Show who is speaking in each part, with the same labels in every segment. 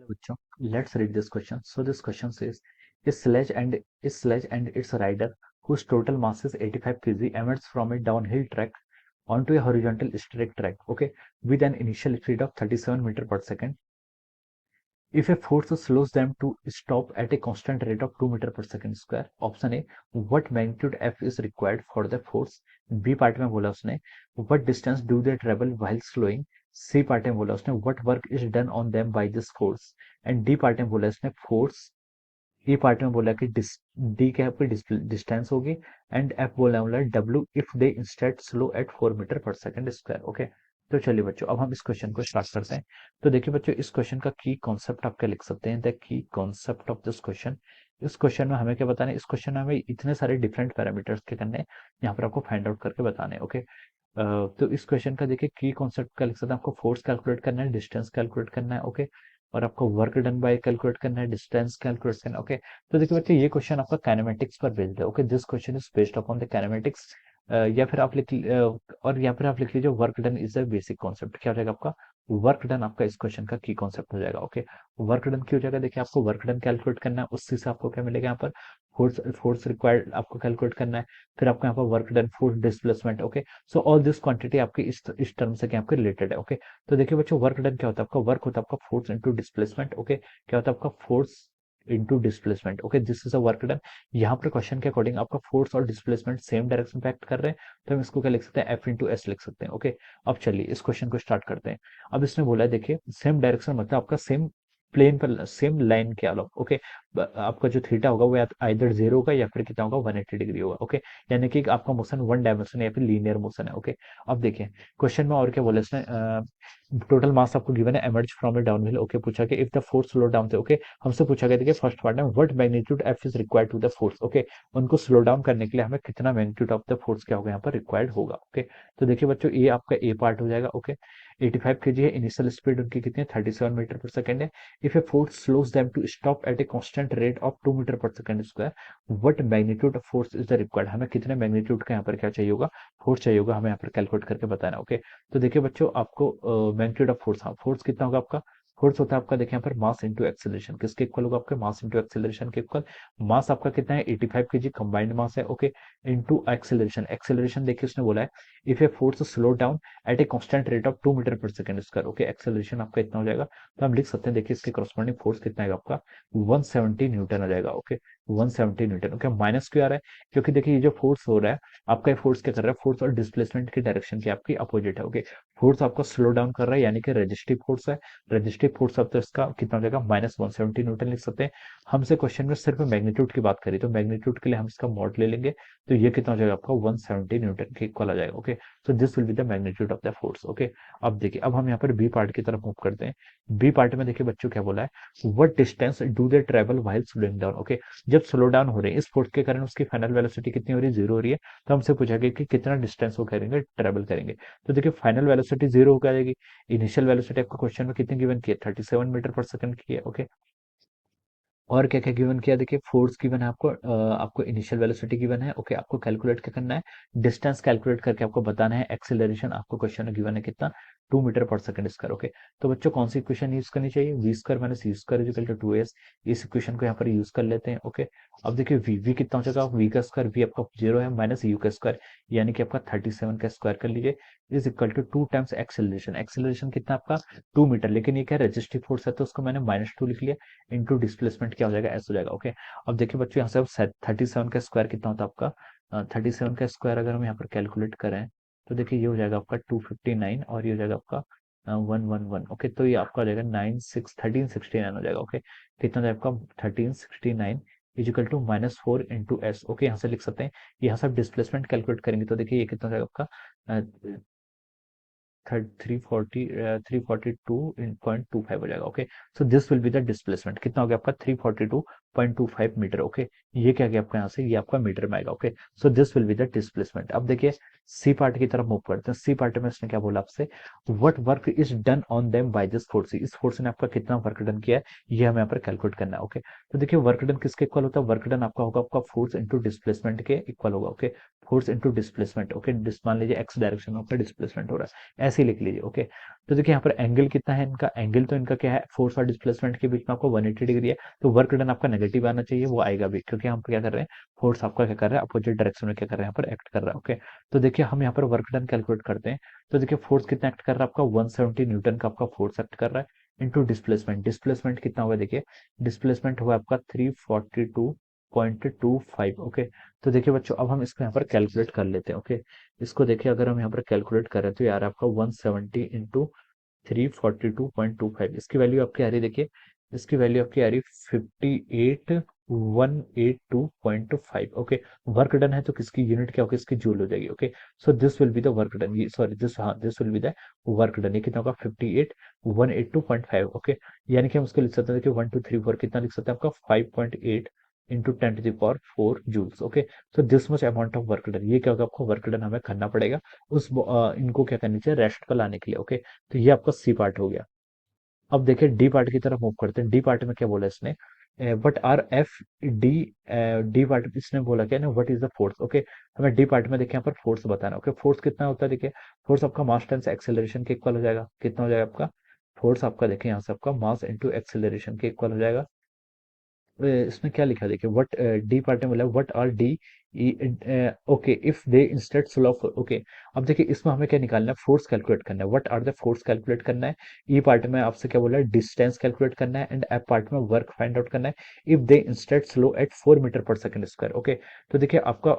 Speaker 1: Hello बच्चों, let's read this question. So this question says, a sledge and its rider, whose total mass is 85 kg, emits from a downhill track onto a horizontal straight track, okay, with an initial speed of 37 meter per second. If a force slows them to stop at a constant rate of 2 meter per second square. Option A, what magnitude F is required for the force. B part में बोला उसने what distance do they travel while slowing. C part में बोला उसने what work is done on them by this force. And D part में बोला उसने force. E part में बोला कि D क्या आपकी डिस्टेंस होगी एंड F बोला W if they instead slow at 4 metre per second square. Okay, तो चलिए बच्चों अब हम इस क्वेश्चन को स्टार्ट करते हैं. तो देखिए बच्चों, इस क्वेश्चन का की कॉन्सेप्ट आप क्या लिख सकते हैं. The key concept of this question. इस क्वेश्चन में हमें क्या बताना है. इस क्वेश्चन में हमें इतने सारे डिफरेंट पैरामीटर्स के करने हैं, यहाँ पर आपको फाइंड आउट करके बताने हैं. ओके, तो इस क्वेश्चन का देखिए की कॉन्सेप्ट क्या लिख सकते हैं. आपको फोर्स कैलकुलेट करना है, डिस्टेंस कैलकुलेट करना है. ओके, और आपको वर्क डन बाय कैलकुलेट करना है, डिस्टेंस कैलकुलेट करना है. ओके, तो देखिए बच्चों, ये क्वेश्चन आपका काइनेमेटिक्स पर बेस्ड है. Okay, this question is based upon the kinematics. या फिर आप और यहाँ पर आप लिख लीजिए work done is the basic concept. क्या हो जाएगा आपका वर्क डन, आपका इस क्वेश्चन का की कॉन्सेप्ट हो जाएगा. ओके, वर्क डन की हो जाएगा. देखिए आपको वर्क डन कैलकुलेट करना है, उससे से आपको क्या मिलेगा यहाँ पर फोर्स फोर्स रिक्वायर्ड आपको कैलकुलेट करना है. फिर आपको यहाँ पर work done, force displacement. Okay, so all this quantity आपकी इस टर्म से क्या आपके रिलेटेड है. ओके, तो देखिए बच्चों, वर्क डन क्या होता है. आपका वर्क होता है आपका फोर्स इनटू डिस्प्लेसमेंट. ओके, क्या होता है आपका force into displacement. Okay, this is a work done. यहाँ पर क्वेश्चन के अकॉर्डिंग आपका फोर्स और डिस्प्लेसमेंट सेम डायरेक्शन पे एक्ट कर रहे हैं, तो हम इसको क्या लिख सकते हैं एफ इंटू एस लिख सकते हैं. ओके, अब चलिए इस क्वेश्चन को स्टार्ट करते हैं. अब इसने बोला है देखिए सेम डायरेक्शन मतलब आपका सेम प्लेन पर सेम लाइन के अलावा. ओके, आपका जो थीटा होगा वो आइदर जीरो होगा या फिर कितना होगा 180 डिग्री होगा. ओके, यानी कि आपका मोशन वन डायमेंशन या फिर लीनियर मोशन है. ओके, अब देखिए क्वेश्चन में और क्या बोला इसने. टोटल मास आपको गिवन है emerge from the downhill. Okay, पूछा कि if the force slow down थे. ओके, हमसे पूछा गया देखिए फर्स्ट पार्ट में what magnitude F is required to the force. Okay, उनको स्लो डाउन करने के लिए हमें कितना मैग्नीट्यूड ऑफ द फोर्स क्या होगा यहाँ पर रिक्वायर्ड होगा. ओके, तो देखिए बच्चों, ये आपका ए पार्ट हो जाएगा. ओके, 85 kg है, इनिशियल स्पीड उनकी कितनी है 37 मीटर पर सेकंड है. If a force slows them to stop at a constant rate of 2 metre per second square, what magnitude of force is the required. हमें कितने magnitude का यहाँ पर क्या चाहिए होगा, फोर्स चाहिए होगा, हमें यहाँ पर कैलकुलेट करके बताना. ओके, तो देखिए बच्चों, आपको मैग्नीट्यूड ऑफ फोर्स, हाँ फोर्स कितना होगा आपका. फोर्स होता है आपका देखिए यहाँ पर मास इंटू एक्सेलरेशन. किसके इक्वल होगा आपके मास इंटू एक्सेलरेशन के इक्वल. मास आपका कितना है 85 kg कंबाइंड मास है. Okay, into acceleration. एक्सेलरेशन देखिए उसने बोला है if a force slow down at a constant rate of 2 metre per second square. Okay, acceleration आपका इतना हो जाएगा, तो हम लिख सकते हैं देखिए इसके करस्पॉन्डिंग फोर्स कितना आएगा आपका 170 न्यूटन आ जाएगा. Okay, 170 Newton. ओके, माइनस क्यों आ रहा है, क्योंकि देखिए ये जो फोर्स हो रहा है आपका, ये फोर्स क्या कर रहा है, फोर्स और डिस्प्लेसमेंट की डायरेक्शन की आपकी अपोजिट है. ओके, फोर्स आपका स्लो डाउन कर रहा है यानी कि रेजिस्टिव फोर्स है. रेजिस्टिव फोर्स अब तो इसका कितना हो जाएगा माइनस 170 न्यूटन लिख सकते हैं. हमसे क्वेश्चन में सिर्फ मैग्नीट्यूड की बात करी, तो मैग्नीट्यूड के लिए हम इसका मॉड ले लेंगे, तो ये कितना हो जाएगा आपका 170 न्यूटन के इक्वल आ जाएगा. Okay, so this will be the magnitude of the force. Okay, अब देखिए अब हम यहाँ पर बी पार्ट की तरफ मूव करते हैं. बी पार्ट में देखिए बच्चों क्या बोला है, what distance do they travel while slowing down. Okay, जब स्लो डाउन हो रहे हैं इस फोर्स के कारण उसकी फाइनल वेलोसिटी कितनी हो रही है, जीरो हो रही है. तो हमसे पूछा गया कि कितना डिस्टेंस वो करेंगे ट्रेवल करेंगे. तो देखिए फाइनल वेलोसिटी जीरो हो जाएगी. इनिशियल वेलोसिटी आपको क्वेश्चन में कितनी गिवन की है 37 मीटर पर सेकंड की है. ओके, और क्या क्या गिवन किया देखिए, फोर्स गिवन है आपको, आपको इनिशियल वेलोसिटी गिवन है. ओके, आपको कैलकुलेट क्या करना है, डिस्टेंस कैलकुलेट करके आपको बताना है. एक्सेलरेशन आपको क्वेश्चन में गिवन है कितना 2 metre per second square. Okay, तो बच्चों कौन सी इक्वेशन यूज करनी चाहिए, v square minus u square equal to 2s. इस इक्वेशन को यहाँ पर यूज कर लेते हैं. ओके, अब देखिए वी कितना हो जाएगा, वी का स्क्वायर, वी आपका जीरो है, माइनस यू का स्क्वायर यानी कि आपका 37 का स्क्वायर कर लीजिए, is equal to 2 times acceleration. Acceleration कितना आपका 2 मीटर, लेकिन ये क्या रेजिस्टिव फोर्स है तो उसको मैंने -2 लिख लिया, इंटू डिस्प्लेसमेंट क्या हो जाएगा एस हो जाएगा. ओके, अब देखिए बच्चों यहाँ से अब 37 का स्क्वायर कितना होता है आपका, 37 का स्क्वायर अगर हम यहाँ पर कैलकुलेट करें तो देखिए ये हो जाएगा आपका 259 और ये हो जाएगा आपका 111. ओके, तो ये आपका हो जाएगा 1369 हो जाएगा. ओके, कितना हो जाएगा आपका 1369 is equal to -4 into s. Okay, यहाँ से लिख सकते हैं, यहाँ से आप डिस्प्लेसमेंट कैलकुलेट करेंगे तो देखिए ये कितना हो जाएगा आपका 342.25 हो जाएगा. Okay, so this will be the displacement. कितना हो गया आपका 342 0.25 मीटर। ओके, ये क्या गया आपका यहाँ से, ये आपका मीटर में आएगा। Okay, so this will be the displacement. अब देखिए सी पार्ट की तरफ मूव करते हैं। सी पार्ट में इसने क्या बोला आपसे, what work is done on them by this force, इस फोर्स ने आपका कितना वर्क डन किया है, ये हमें यहाँ पर कैलकुलेट करना है। ओके, तो देखिए वर्क डन किसके इक्वल होता है, वर्क डन आपका होगा आपका फोर्स इंटू डिस्प्लेसमेंट के इक्वल होगा। Okay, force into displacement. Okay, मान लीजिए एक्स डायरेक्शन में आपका डिस्प्लेसमेंट हो रहा है, ऐसे ही लिख लीजिए। ओके, तो देखिए यहाँ पर एंगल कितना है इनका, एंगल तो इनका क्या है, फोर्स और डिस्प्लेसमेंट के बीच में आपको 180 डिग्री है, तो वर्क डन आपका नेगेटिव आना चाहिए, वो आएगा भी, क्योंकि हम क्या कर रहे हैं, फोर्स आपका क्या कर रहा है, अपोजिट डायरेक्शन में क्या कर रहा है, यहाँ पर एक्ट कर रहा है। ओके, तो देखिए हम यहाँ पर वर्क डन कैलकुलेट करते हैं। तो देखिए फोर्स कितना एक्ट कर रहा है आपका, 170 न्यूटन का आपका फोर्स एक्ट कर रहा है, इंटू डिस्प्लेसमेंट। डिस्प्लेसमेंट कितना हुआ देखिए, डिस्प्लेसमेंट हुआ आपका 342.25। ओके, तो देखिए बच्चों अब हम इसको यहाँ पर कैलकुलेट कर लेते हैं। ओके, इसको देखिए अगर हम यहाँ पर कैलकुलेट करें तो यार आपका 170 इंटू 342.25, इसकी वैल्यू आपकी आ रही है देखिए, इसकी वैल्यू आपकी आ रही है 58,182.5। ओके, वर्क डन है तो किसकी यूनिट क्या होगी, इसकी जूल हो जाएगी। Okay, so this will be the work done, ये सॉरी दिस, हाँ this will be the work done. ये कितना होगा, 58,182.5। ओके, यानी कि हम उसको लिख सकते हैं, देखिए 1 2 3 4 कितना लिख सकते हैं आपका 5.8 into 10 to the power 4 joules. Okay, तो this much amount of work done, ये क्या होगा आपको, वर्क डन हमें करना पड़ेगा उस इनको क्या करनी चाहिए, रेस्ट पर लाने के लिए। ओके, तो ये आपका सी पार्ट हो गया। अब देखिए डी पार्ट की तरफ मूव करते हैं। डी पार्ट में क्या बोला इसने, what R F D, D part इसने बोला क्या ना, what is the force. Okay, हमें डी पार्ट में देखिए यहाँ पर फोर्स बताना। ओके, फोर्स कितना होता है देखिए, फोर्स आपका मास टाइम्स एक्सेलरेशन के इक्वल हो जाएगा, कितना हो जाएगा आपका फोर्स, आपका देखिए यहाँ से आपका मास इंटू एक्सेलरेशन के इक्वल हो जाएगा। इसमें क्या लिखा है देखिए, व्हाट डी पार्ट में बोला what R D, okay if they instead slow. Okay, अब देखिए इसमें हमें क्या निकालना है, फोर्स कैलकुलेट करना है, what are the force calculate करना है। ई पार्ट में आपसे क्या बोला है, डिस्टेंस कैलकुलेट करना है, एंड एफ पार्ट में वर्क फाइंड आउट करना है if they instead slow at 4 metre per second square. Okay, तो देखिए आपका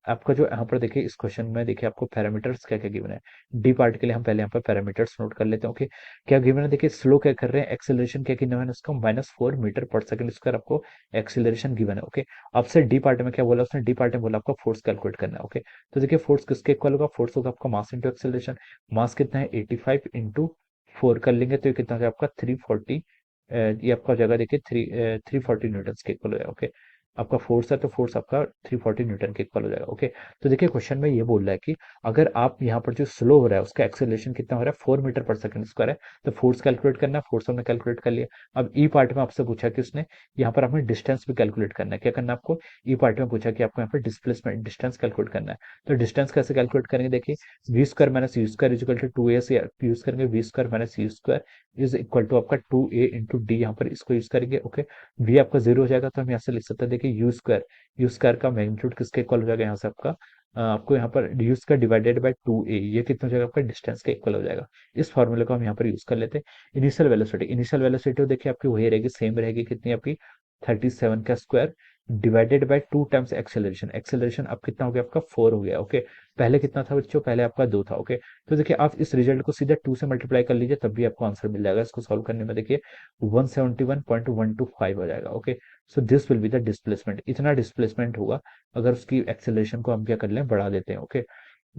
Speaker 1: आपका जो यहाँ पर देखिए इस क्वेश्चन में देखिए आपको पैरामीटर्स क्या क्या गिवन है। डी पार्ट के लिए हम पहले यहाँ पर पैरामीटर्स नोट कर लेते हैं। ओके, क्या गिवन है देखिए, स्लो क्या कर रहे हैं, एक्सेलरेशन क्या गिवन है उसका, -4 मीटर पर सेकंड स्क्वायर आपको एक्सेलरेशन गिवन है। ओके, आपसे डी पार्ट में क्या बोला उसने, डी पार्ट में बोला आपका फोर्स कैलकुलेट करना है। ओके, तो देखिए फोर्स किसके इक्वल होगा, फोर्स होगा आपका मास इंटू एक्सेलरेशन। मास कितना है 85 इंटू 4 कर लेंगे तो ये कितना हो गया आपका 340, ये आपका हो जाएगा देखिए 340 न्यूटन के इक्वल हो जाएगा। ओके, आपका फोर्स है तो फोर्स आपका 340 न्यूटन के इक्वल हो जाएगा। ओके, तो देखिए क्वेश्चन में ये बोल रहा है कि अगर आप यहाँ पर जो स्लो हो रहा है उसका एक्सेलरेशन कितना हो रहा है, 4 मीटर पर सेकंड स्क्वायर है, तो फोर्स कैलकुलेट करना है, फोर्स हमने कैलकुलेट कर लिया। अब ई पार्ट में आपसे पूछा कि उसने यहाँ पर हमें डिस्टेंस भी कैलकुलेट करना है, क्या करना है आपको, ई पार्ट में पूछा कि आपको यहाँ पर डिस्प्लेसमेंट डिस्टेंस कैलकुलेट करना है। तो डिस्टेंस कैसे कैलकुलेट करेंगे देखिए, v square minus u square is equal to 2a से यूज करेंगे, v square minus u square is equal to आपका 2a इंटू डी, यहाँ पर इसको यूज करेंगे। ओके, वी आपका 0 हो जाएगा तो हम यहाँ से लिख सकते हैं देखिए यू स्क्वायर का मैग्नीट्यूड किसके इक्वल हो जाएगा, यहाँ से आपका आपको यहाँ पर you square divided by 2a, ये कितना हो जाएगा आपका डिस्टेंस के इक्वल हो जाएगा। इस फॉर्मूले को हम यहाँ पर यूज कर लेते हैं। इनिशियल वेलोसिटी देखिए आपकी वही रहेगी, सेम रहेगी, कितनी आपकी 37 का square divided by 2 times acceleration. Acceleration अब कितना हो गया आपका 4 हो गया। ओके, पहले कितना था बच्चों, पहले आपका 2 था। ओके, तो देखिए आप इस रिजल्ट को सीधा 2 से मल्टीप्लाई कर लीजिए तब भी आपको आंसर मिल जाएगा। इसको सॉल्व करने में देखिए 171.125 हो जाएगा। Okay, so this will be the displacement, इतना डिस्प्लेसमेंट होगा अगर उसकी एक्सेलरेशन को हम क्या कर लें, बढ़ा देते हैं। ओके,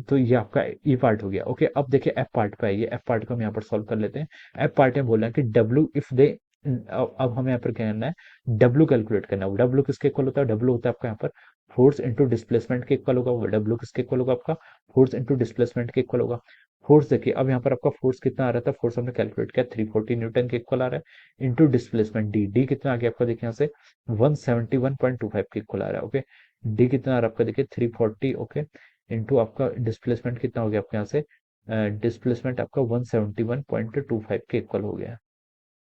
Speaker 1: तो ये आपका ई पार्ट हो गया। ओके, अब देखिए एफ पार्ट पे आइए, एफ पार्ट को हम यहाँ पर सॉल्व कर लेते हैं। एफ पार्ट में बोला है कि डब्ल्यू इफ दे, अब हमें यहाँ पर क्या करना है, डब्ल्यू कैलकुलेट करना है। डब्ल्यू किसके इक्वल होता है, डब्ल्यू होता है आपका यहाँ पर फोर्स इंटू डिस्प्लेसमेंट के इक्वल होगा। डब्ल्यू किसके इक्वल होगा आपका, फोर्स इंटू डिस्प्लेसमेंट के इक्वल होगा। फोर्स देखिए अब यहाँ पर आपका फोर्स कितना आ रहा था, फोर्स हमने कैलकुलेट किया 340 न्यूटन के इक्वल आ रहा है, इंटू डिस्प्लेसमेंट डी, डी कितना आ गया आपका देखिए यहाँ से 171.25 के इक्वल आ रहा है। ओके, डी कितना आ रहा है आपका देखिए 340। ओके, इंटू आपका डिस्प्लेसमेंट कितना हो गया आपके यहाँ से, डिस्प्लेसमेंट आपका 171.25 के इक्वल हो गया है।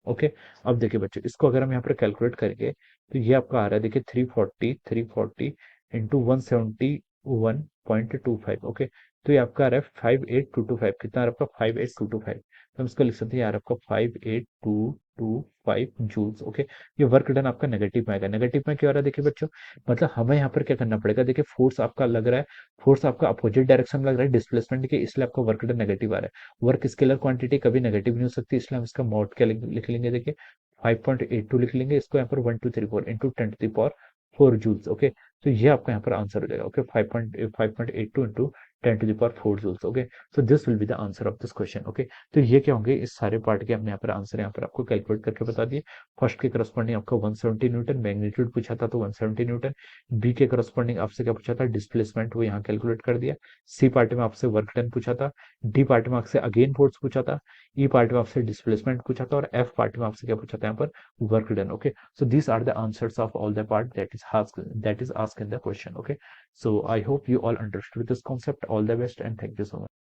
Speaker 1: ओके, अब देखिए बच्चों इसको अगर हम यहाँ पर कैलकुलेट करेंगे तो ये आपका आ रहा है देखिए 340 इंटू 171.25। ओके, तो ये आपका आ रहा है 58225, कितना आ रहा है आपका 58225, तो हम इसको लिख सकते हैं यार आपका 58225 जूल्स। ओके, ये वर्क डन आपका नेगेटिव में आएगा। नेगेटिव में क्या हो रहा है देखिए बच्चों, मतलब हमें यहाँ पर क्या करना पड़ेगा, देखिए फोर्स आपका लग रहा है, फोर्स आपका अपोजिट डायरेक्शन में लग रहा है डिस्प्लेसमेंट के, इसलिए आपका वर्क डन नेगेटिव आ रहा है। वर्क स्केलर क्वांटिटी कभी नेगेटिव नहीं हो सकती, इसलिए हम इसका मॉड क्या लिख लेंगे देखिए 5.82 लिख लेंगे, इसको यहाँ पर 1234 into 10 to the power 4 joules. Okay, तो ये आपका यहाँ पर आंसर हो जाएगा। Okay, 5.82 into 10⁴ joules. Okay, so this will be the answer of this question. Okay, तो ये क्या होंगे, इस सारे पार्ट के हमने यहाँ पर आंसर यहाँ पर आपको कैलकुलेट करके बता दिए. फर्स्ट के करस्पॉन्डिंग आपका 170 न्यूटन, मैग्नीट्यूड पूछा था तो 170 न्यूटन. बी के करस्पॉन्डिंग आपसे क्या पूछा था, डिस्प्लेसमेंट, वो यहाँ कैलकुलेट कर दिया. सी पार्ट में आपसे वर्क डन पूछा था. डी पार्ट में आपसे अगेन फोर्स पूछा था. ई पार्ट में आपसे डिस्प्लेसमेंट पूछा था. और एफ पार्ट में आपसे क्या पूछा था यहाँ पर, work done. Okay, so these are the answers of all the part that is asked in the question. Okay, so I hope you all understood this concept. All the best and thank you so much.